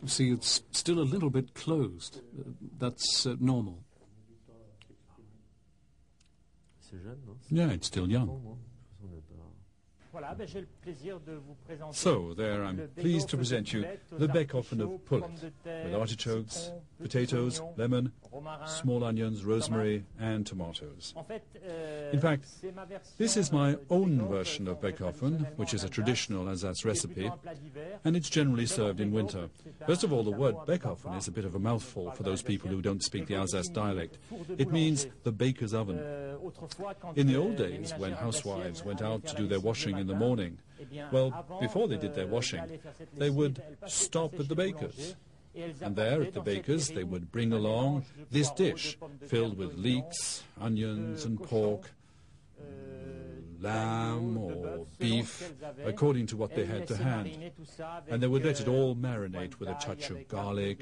See, it's still a little bit closed. That's normal. Yeah, it's still young. So, there I'm pleased to present you the Baeckeoffen of pullet, with artichokes, potatoes, lemon, small onions, rosemary and tomatoes. In fact, this is my own version of Baeckeoffen, which is a traditional Alsace recipe, and it's generally served in winter. First of all, the word Baeckeoffen is a bit of a mouthful for those people who don't speak the Alsace dialect. It means the baker's oven. In the old days, when housewives went out to do their washing in the morning, well, before they did their washing, they would stop at the baker's. And there at the baker's they would bring along this dish filled with leeks, onions and pork, lamb or beef, according to what they had to hand. And they would let it all marinate with a touch of garlic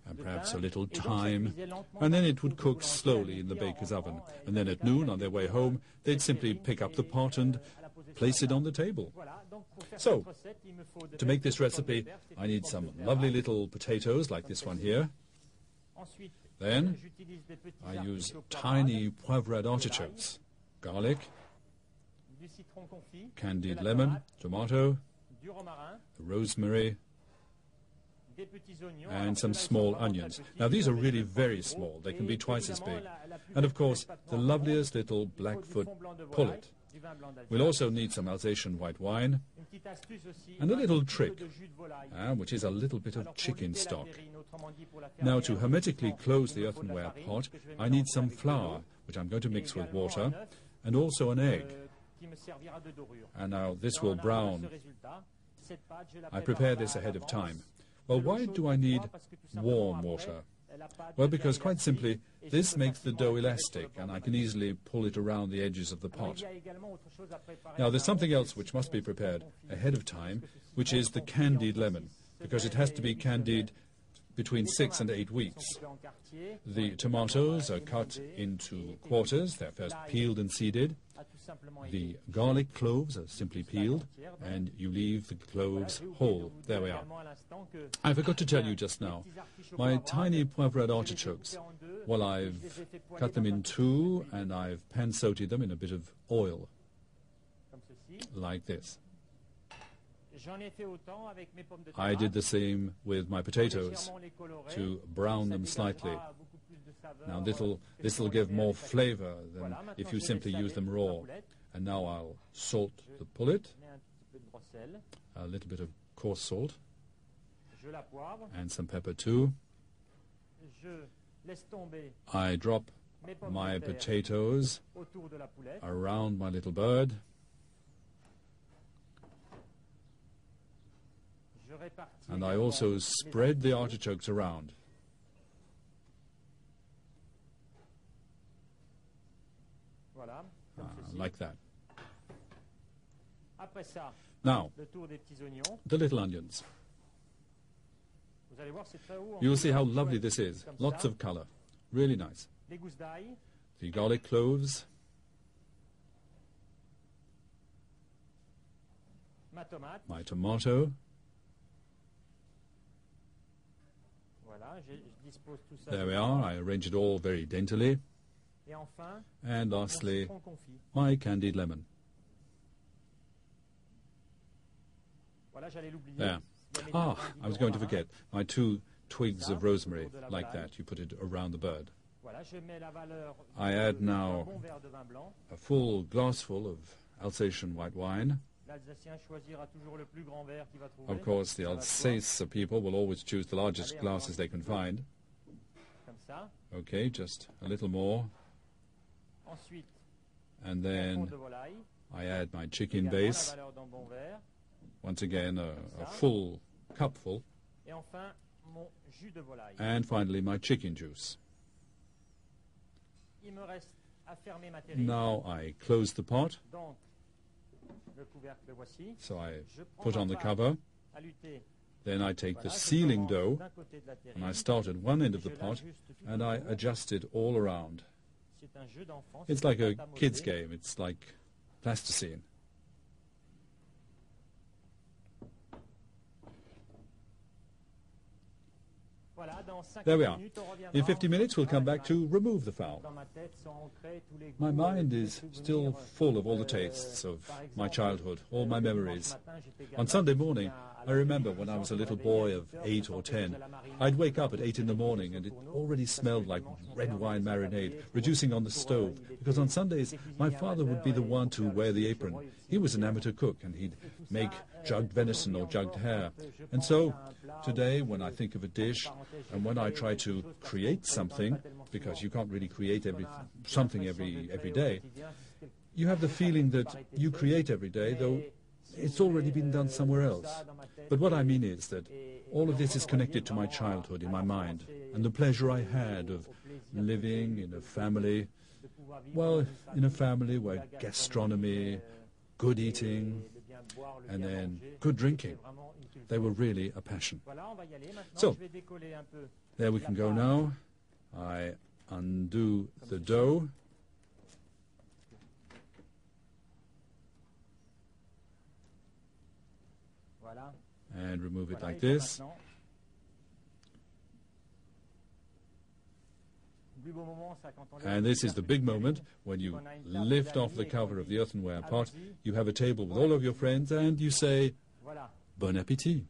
and perhaps a little thyme, and then it would cook slowly in the baker's oven. And then at noon, on their way home, they'd simply pick up the pot and place it on the table. So, to make this recipe, I need some lovely little potatoes like this one here. Then, I use tiny poivrade artichokes, garlic, candied lemon, tomato, rosemary, and some small onions. Now, these are really very small. They can be twice as big. And, of course, the loveliest little Blackfoot pullet. We'll also need some Alsatian white wine and a little trick, which is a little bit of chicken stock. Now, to hermetically close the earthenware pot, I need some flour, which I'm going to mix with water, and also an egg. And now this will brown. I prepare this ahead of time. Well, why do I need warm water? Well, because quite simply, this makes the dough elastic, and I can easily pull it around the edges of the pot. Now, there's something else which must be prepared ahead of time, which is the candied lemon, because it has to be candied between 6 and 8 weeks. The tomatoes are cut into quarters. They're first peeled and seeded. The garlic cloves are simply peeled, and you leave the cloves whole. There we are. I forgot to tell you just now, my tiny poivrade artichokes, well, I've cut them in two, and I've pan-sautéed them in a bit of oil, like this. I did the same with my potatoes, to brown them slightly. Now, this will give more flavor than if you simply use them raw. And now I'll salt the pullet, a little bit of coarse salt, and some pepper too. I drop my potatoes around my little bird. And I also spread the artichokes around. Like that. Now, the little onions. You'll see how lovely this is. Lots of color. Really nice. The garlic cloves. My tomato. There we are. I arrange it all very daintily. And lastly, my candied lemon. There. I was going to forget. My 2 twigs of rosemary, like that. You put it around the bird. I add now a full glassful of Alsatian white wine. Of course, the Alsace people will always choose the largest glasses they can find. Okay, just a little more. And then I add my chicken base. Once again, a full cupful. And finally, my chicken juice. Now I close the pot. So I put on the cover. Then I take the sealing dough, and I start at one end of the pot, and I adjust it all around. It's like a kid's game. It's like plasticine. There we are. In 50 minutes, we'll come back to remove the fowl. My mind is still full of all the tastes of my childhood, all my memories. On Sunday morning, I remember when I was a little boy of 8 or 10, I'd wake up at 8 in the morning and it already smelled like red wine marinade, reducing on the stove, because on Sundays my father would be the one to wear the apron. He was an amateur cook and he'd make jugged venison or jugged hare. And so today, when I think of a dish and when I try to create something, because you can't really create something every day, you have the feeling that you create every day, though it's already been done somewhere else. But what I mean is that all of this is connected to my childhood in my mind and the pleasure I had of living in a family, well, in a family where gastronomy, good eating, and then good drinking, they were really a passion. So, there we can go now. I undo the dough. And remove it like this. And this is the big moment when you lift off the cover of the earthenware pot, you have a table with all of your friends, and you say, Bon appétit.